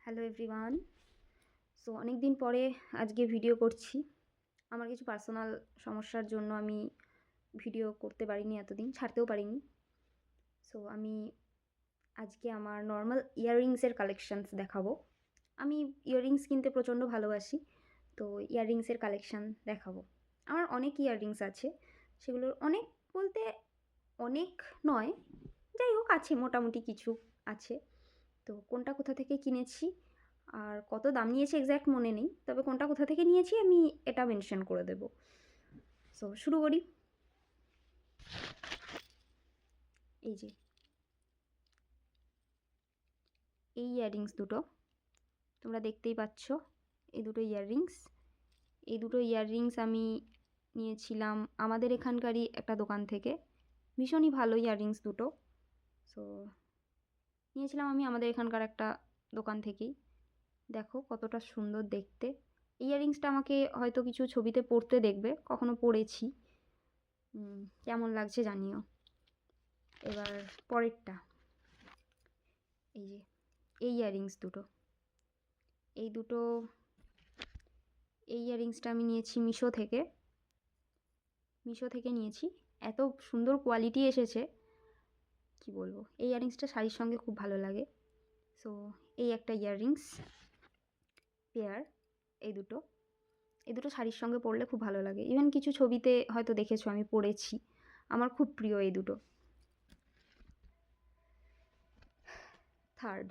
Hello everyone. So অনেক দিন পরে আজকে ভিডিও করছি। আমার কিছু পার্সোনাল সমস্যার জন্য আমি ভিডিও করতে পারিনি, এতদিন ছাড়তেও পারিনি। সো আমি আজকে আমার নর্মাল ইয়াররিংসের কালেকশানস দেখাবো। আমি ইয়াররিংস কিনতে প্রচণ্ড ভালোবাসি, তো ইয়াররিংসের কালেকশান দেখাবো। আমার অনেক ইয়াররিংস আছে, সেগুলোর অনেক বলতে অনেক নয়, যাই হোক আছে, মোটামুটি কিছু আছে। তো কোনটা কোথা থেকে কিনেছি আর কত দাম নিয়েছে এক্স্যাক্ট মনে নেই, তবে কোনটা কোথা থেকে নিয়েছি আমি এটা মেনশন করে দেব। সো শুরু করি। এই যে এই ইয়াররিংস দুটো তোমরা দেখতেই পাচ্ছ, এই দুটো ইয়াররিংস। এই দুটো ইয়াররিংস আমি নিয়েছিলাম আমাদের এখানকারই একটা দোকান থেকে। ভীষণই ভালো ইয়াররিংস দুটো। সো নিয়েছিলাম আমি আমাদের এখানকার একটা দোকান থেকেই। দেখো কতটা সুন্দর দেখতে। ইয়াররিংসটা আমাকে হয়তো কিছু ছবিতে পরতে দেখবে, কখনো পরেছি, কেমন লাগছে জানিও। এবার পরেরটা, এই যে এই ইয়াররিংস দুটো, এই দুটো এই ইয়াররিংসটা আমি নিয়েছি মিশো থেকে নিয়েছি। এত সুন্দর কোয়ালিটি এসেছে কি বলবো। এই ইয়াররিংসটা শাড়ির সঙ্গে খুব ভালো লাগে। সো এই একটা ইয়াররিংস পেয়ার, এই দুটো শাড়ির সঙ্গে পরলে খুব ভালো লাগে। ইভেন কিছু ছবিতে হয়তো দেখেছো আমি পরেছি, আমার খুব প্রিয় এই দুটো। থার্ড,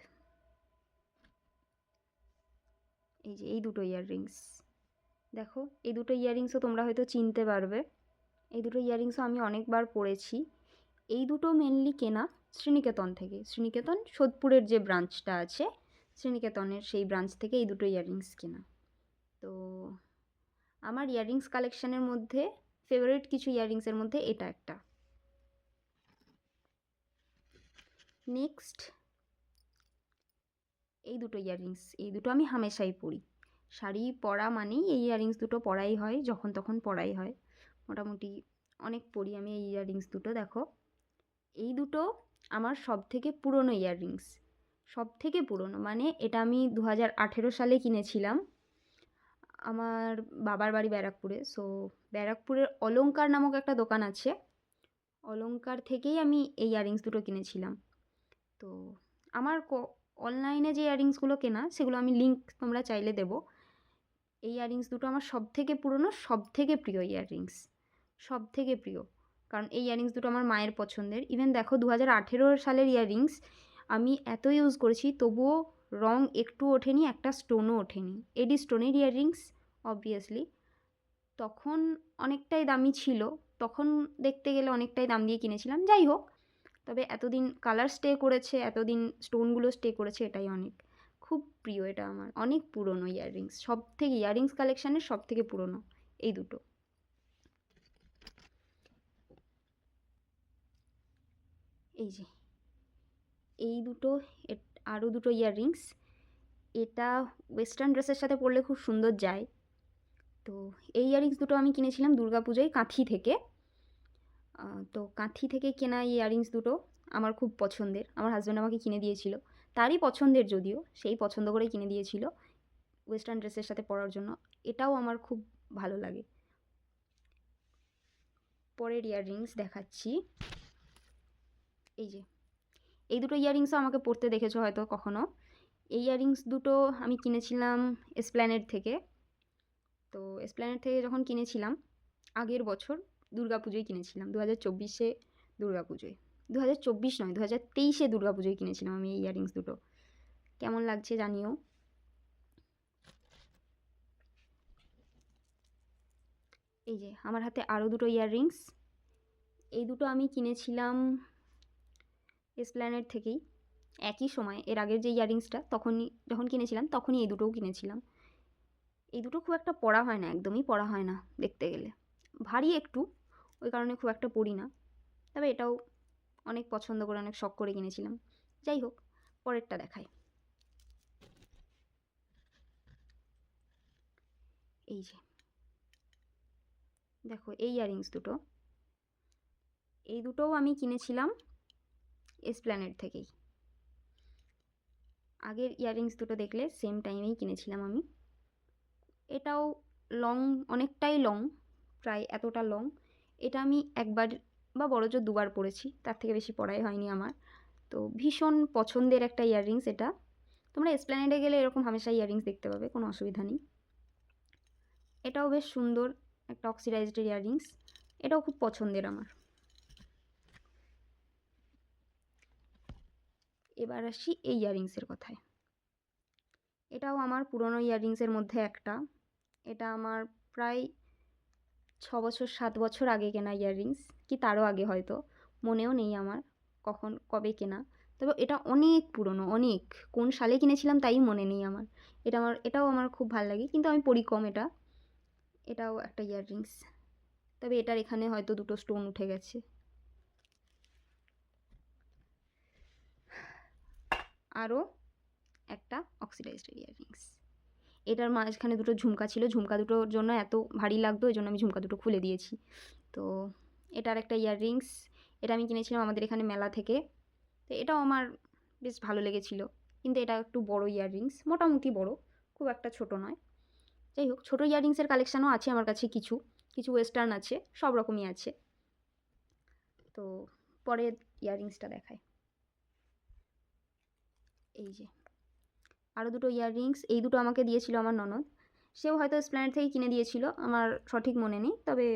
এই যে এই দুটো ইয়াররিংস দেখো। এই দুটো ইয়াররিংসও তোমরা হয়তো চিনতে পারবে। এই দুটো ইয়াররিংসও আমি অনেকবার পরেছি। এই দুটো মেনলি কেনা শ্রীনিকেতন থেকে। শ্রীনিকেতন সোদপুরের যে ব্রাঞ্চটা আছে, শ্রীনিকেতনের সেই ব্রাঞ্চ থেকে এই দুটো ইয়াররিংস কেনা। তো আমার ইয়াররিংস কালেকশানের মধ্যে ফেভারিট কিছু ইয়াররিংসের মধ্যে এটা একটা। নেক্সট এই দুটো ইয়াররিংস, এই দুটো আমি হামেশাই পরি। শাড়ি পরা মানেই এই ইয়াররিংস দুটো পরাই হয়, যখন তখন পরাই হয়, মোটামুটি অনেক পরি আমি এই ইয়াররিংস দুটো। দেখো এই দুটো আমার সব থেকে পুরনো ইয়াররিংস, সব থেকে পুরনো মানে এটা আমি 2018 সালে কিনেছিলাম। আমার বাবার বাড়ি ব্যারাকপুরে। সো ব্যারাকপুরের অলংকার নামক একটা দোকান আছে, অলংকার থেকেই আমি এই ইয়াররিংস দুটো কিনেছিলাম। তো আমার অনলাইনে যে ইয়াররিংসগুলো কেনা সেগুলো আমি লিঙ্ক তোমরা চাইলে দেবো। এই ইয়াররিংস দুটো আমার সব থেকে পুরনো, সব থেকে প্রিয় ইয়াররিংস, সব থেকে প্রিয়। কারণ এই ইয়াররিংস দুটো আমার মায়ের পছন্দের। ইভেন দেখো 2018 সালের ইয়াররিংস আমি এত ইউজ করেছি, তবুও রং একটু ওঠেনি, একটা স্টোনও ওঠেনি। এডি স্টোনের ইয়াররিংস অবভিয়াসলি। তখন অনেকটাই দামি ছিল, তখন দেখতে গেলে অনেকটাই দাম দিয়ে কিনেছিলাম, যাই হোক। তবে এতদিন কালার স্টে করেছে, এতদিন স্টোনগুলো স্টে করেছে, এটাই অনেক। খুব প্রিয় এটা আমার, অনেক পুরনো ইয়াররিংস, সব থেকে ইয়াররিংস কালেকশানের সব থেকে পুরনো এই দুটো। এই যে এই দুটো, আরও দুটো ইয়াররিংস। এটা ওয়েস্টার্ন ড্রেসের সাথে পরলে খুব সুন্দর যায়। তো এই ইয়াররিংস দুটো আমি কিনেছিলাম দুর্গাপুজোয় কাঁথি থেকে। তো কাঁথি থেকে কেনা এই ইয়াররিংস দুটো আমার খুব পছন্দের। আমার হাজব্যান্ড আমাকে কিনে দিয়েছিল, তারই পছন্দের, যদিও সেই পছন্দ করেই কিনে দিয়েছিল ওয়েস্টার্ন ড্রেসের সাথে পরার জন্য। এটাও আমার খুব ভালো লাগে। পরের ইয়াররিংস দেখাচ্ছি। এই যে এই দুটো ইয়াররিংসও আমাকে পরতে দেখেছো হয়তো কখনো। এই ইয়াররিংস দুটো আমি কিনেছিলাম এসপ্ল্যানেড থেকে। তো এসপ্ল্যানেড থেকে যখন কিনেছিলাম আগের বছর দুর্গাপুজোয় কিনেছিলাম, 2024-এ দুর্গাপুজোয়, 2024 নয় 2023-এ দুর্গাপুজোয় কিনেছিলাম আমি এই ইয়াররিংস দুটো। কেমন লাগছে জানিও। এই যে আমার হাতে আরও দুটো ইয়াররিংস। এই দুটো আমি কিনেছিলাম এসপ্ল্যানেড থেকেই একই সময়। এর আগের যে ইয়াররিংসটা তখনই যখন কিনেছিলাম তখনই এই দুটোও কিনেছিলাম। এই দুটো খুব একটা পরা হয় না, একদমই পরা হয় না দেখতে গেলে, ভারী একটু, ওই কারণে খুব একটা পরি না। তবে এটাও অনেক পছন্দ করে, অনেক শখ করে কিনেছিলাম। যাই হোক, পরেরটা দেখাই। এই যে দেখো এই ইয়াররিংস দুটো, এই দুটোও আমি কিনেছিলাম এসপ্ল্যানেড থেকেই। আগের ইয়াররিংস দুটো দেখলে সেম টাইমেই কিনেছিলাম আমি। এটাও লং, অনেকটাই লং, প্রায় এতটা লং। এটা আমি একবার বা বড়জোর দুবার পরেছি, তার থেকে বেশি পরাই হয়নি আমার। তো ভীষণ পছন্দের একটা ইয়াররিংস এটা। তোমরা এসপ্ল্যানেডে গেলে এরকম হামেশা ইয়াররিংস দেখতে পাবে, কোনো অসুবিধা নেই। এটাও বেশ সুন্দর একটা অক্সিডাইজড ইয়াররিংস, এটাও খুব পছন্দের আমার। এবার আসি এই ইয়াররিংসের কথায়। এটাও আমার পুরনো ইয়াররিংসের মধ্যে একটা। এটা আমার প্রায় 6 বছর 7 বছর আগে কেনা ইয়াররিংস, কি তারও আগে হয়তো, মনেও নেই আমার কখন কবে কেনা। তবে এটা অনেক পুরনো, অনেক, কোন সালে কিনেছিলাম তাই মনে নেই আমার। এটাও আমার খুব ভাল লাগে, কিন্তু আমি পরি কম এটা। এটাও একটা ইয়াররিংস, তবে এটার এখানে হয়তো দুটো স্টোন উঠে গেছে। আরও একটা অক্সিডাইজড ইয়াররিংস। এটার মাঝখানে দুটো ঝুমকা ছিল, ঝুমকা দুটোর জন্য এত ভারী লাগতো, ওই জন্য আমি ঝুমকা দুটো খুলে দিয়েছি। তো এটার একটা ইয়াররিংস, এটা আমি কিনেছিলাম আমাদের এখানে মেলা থেকে। তো এটাও আমার বেশ ভালো লেগেছিলো, কিন্তু এটা একটু বড় ইয়াররিংস, মোটামুটি বড়, খুব একটা ছোট নয়। যাই হোক, ছোটো ইয়াররিংসের কালেকশানও আছে আমার কাছে, কিছু কিছু ওয়েস্টার্ন আছে, সব রকমই আছে। তো পরের ইয়াররিংসটা দেখায়। এই যে আরও দুটো ইয়াররিংস, এই দুটো আমাকে দিয়েছিল আমার ননদ। সেও হয়তো এসপ্ল্যানেড থেকে কিনে দিয়েছিল, আমার সঠিক মনে নেই। তবে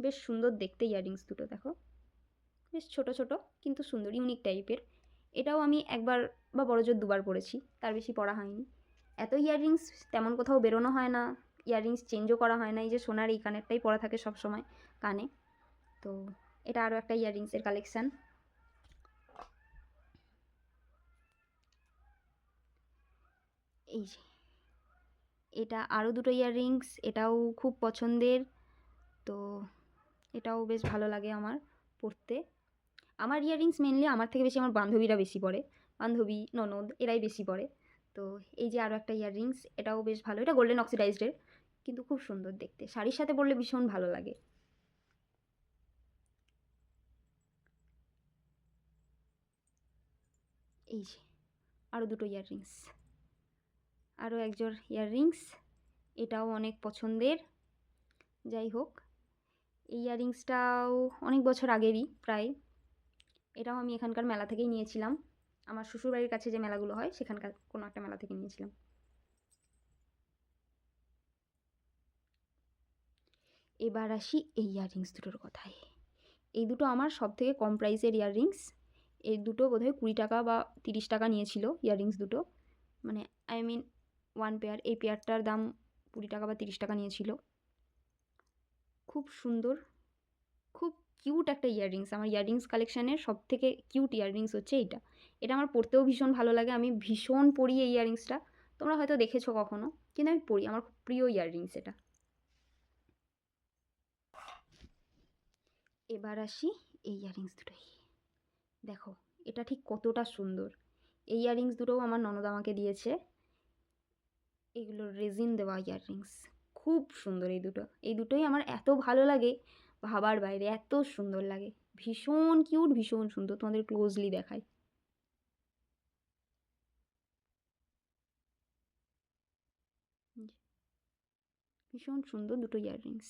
বেশ সুন্দর দেখতে ইয়াররিংস দুটো, দেখো বেশ ছোট ছোট কিন্তু সুন্দর, ইউনিক টাইপের। এটাও আমি একবার বা বড়জোর দুবার পরেছি, তার বেশি পরা হয়নি। এত ইয়াররিংস তেমন কোথাও বেরোনো হয় না, ইয়াররিংস চেঞ্জও করা হয় না, এই যে সোনার এই কানেরটাই পরা থাকে সব সময় কানে। তো এটা আরও একটা ইয়াররিংসের কালেকশান। এই যে এটা আরও দুটো ইয়াররিংস, এটাও খুব পছন্দের। তো এটাও বেশ ভালো লাগে আমার পরতে। আমার ইয়াররিংস মেনলি আমার থেকে বেশি আমার বান্ধবীরা বেশি পরে, বান্ধবী ননদ এরাই বেশি পরে। তো এই যে আরও একটা ইয়াররিংস, এটাও বেশ ভালো, এটা গোল্ডেন অক্সিডাইজডের, কিন্তু খুব সুন্দর দেখতে, শাড়ির সাথে পরলে ভীষণ ভালো লাগে। এই যে আরও দুটো ইয়াররিংস, আরও একজোড় ইয়াররিংস, এটাও অনেক পছন্দের। যাই হোক, এই ইয়াররিংসটাও অনেক বছর আগেরই প্রায়, এটাও আমি এখানকার মেলা থেকেই নিয়েছিলাম, আমার শ্বশুরবাড়ির কাছে যে মেলাগুলো হয় সেখানকার কোনো একটা মেলা থেকে নিয়েছিলাম। এবার আসি এই ইয়াররিংস দুটোর কথায়। এই দুটো আমার সব থেকে কম প্রাইসের ইয়াররিংস। এই দুটো বোধহয় 20 টাকা বা 30 টাকা নিয়েছিল ইয়াররিংস দুটো, মানে আই মিন ওয়ান পেয়ার। এই পেয়ারটার দাম 20 টাকা বা 30 টাকা নিয়েছিল। খুব সুন্দর, খুব কিউট একটা ইয়াররিংস। আমার ইয়াররিংস কালেকশানের সব থেকে কিউট ইয়াররিংস হচ্ছে এইটা। এটা আমার পরতেও ভীষণ ভালো লাগে, আমি ভীষণ পরি এই ইয়াররিংসটা। তোমরা হয়তো দেখেছো কখনো, কিন্তু আমি পরি, আমার খুব প্রিয় ইয়াররিংস এটা। এবার আসি এই ইয়াররিংস দুটোই, দেখো এটা ঠিক কতটা সুন্দর। এই ইয়াররিংস দুটোও আমার ননদ আমাকে দিয়েছে, এগুলো রেজিন দেওয়া ইয়াররিংস, খুব সুন্দর এই দুটো। এই দুটোই আমার এত ভালো লাগে, ভাবার বাইরে, এত সুন্দর লাগে, ভীষণ কিউট, ভীষণ সুন্দর। তোমাদের ক্লোজলি দেখাই। ভীষণ সুন্দর দুটো ইয়াররিংস।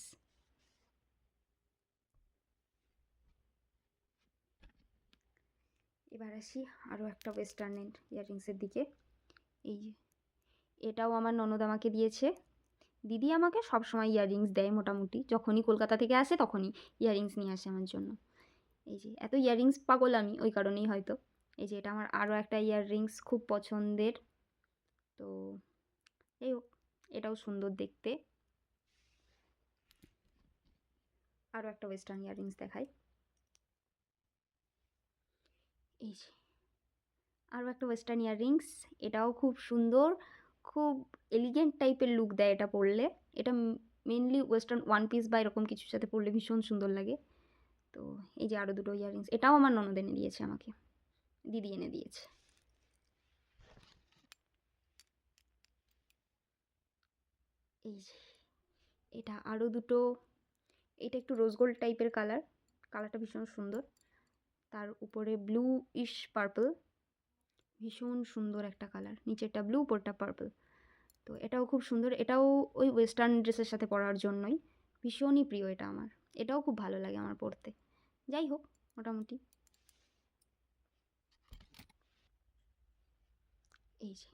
এবার আসি আরও একটা ওয়েস্টার্ন এন্ড ইয়াররিংসের দিকে। এই যে এটাও আমার ননদ আমাকে দিয়েছে। দিদি আমাকে সবসময় ইয়াররিংস দেয়, মোটামুটি যখনই কলকাতা থেকে আসে তখনই ইয়াররিংস নিয়ে আসে আমার জন্য। এই যে এত ইয়াররিংস পাগল আমি, ওই কারণেই হয়তো। এই যে এটা আমার আরও একটা ইয়াররিংস, খুব পছন্দের। তো যাই হোক, এটাও সুন্দর দেখতে। আরও একটা ওয়েস্টার্ন ইয়াররিংস দেখাই। এই যে আরও একটা ওয়েস্টার্ন ইয়াররিংস, এটাও খুব সুন্দর, খুব এলিগেন্ট টাইপের লুক দেয় এটা পরলে। এটা মেনলি ওয়েস্টার্ন ওয়ান পিস বা এরকম কিছুর সাথে পরলে ভীষণ সুন্দর লাগে। তো এই যে আরও দুটো ইয়াররিংস, এটাও আমার ননদ এনে দিয়েছে আমাকে, দিদি এনে দিয়েছে। এই যে এটা আরও দুটো, এটা একটু রোজ গোল্ড টাইপের কালার, কালারটা ভীষণ সুন্দর, তার উপরে ব্লু ইশ পার্পল, ভীষণ সুন্দর একটা কালার, নিচেরটা ব্লু উপরটা পার্পল। তো এটাও খুব সুন্দর, এটাও ওই ওয়েস্টার্ন ড্রেসের সাথে পরার জন্যই। ভীষণই প্রিয় এটা আমার, এটাও খুব ভালো লাগে আমার পরতে। যাই হোক, মোটামুটি এই যে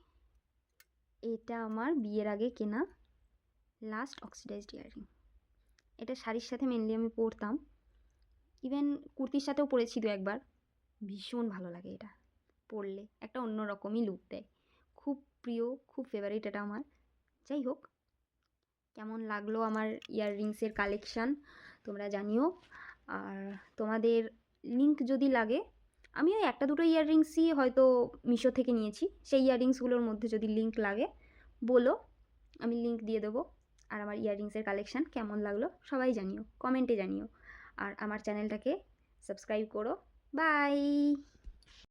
এটা আমার বিয়ের আগে কেনা লাস্ট অক্সিডাইজড ইয়াররিং। এটা শাড়ির সাথে মেনলি আমি পরতাম, ইভেন কুর্তির সাথেও পরেছি দু একবার। ভীষণ ভালো লাগে এটা পরলে, একটা অন্য রকমই লুক দেয়। খুব প্রিয়, খুব ফেভারিট এটা আমার। যাই হোক, কেমন লাগলো আমার ইয়াররিংসের কালেকশান তোমরা জানিও। আর তোমাদের লিঙ্ক যদি লাগে, আমি ওই একটা দুটো ইয়াররিংসই হয়তো মিশো থেকে নিয়েছি, সেই ইয়াররিংসগুলোর মধ্যে যদি লিঙ্ক লাগে বলো, আমি লিঙ্ক দিয়ে দেবো। আর আমার ইয়াররিংসের কালেকশান কেমন লাগলো সবাই জানিও, কমেন্টে জানিও। আর আমার চ্যানেলটাকে সাবস্ক্রাইব করো। বাই।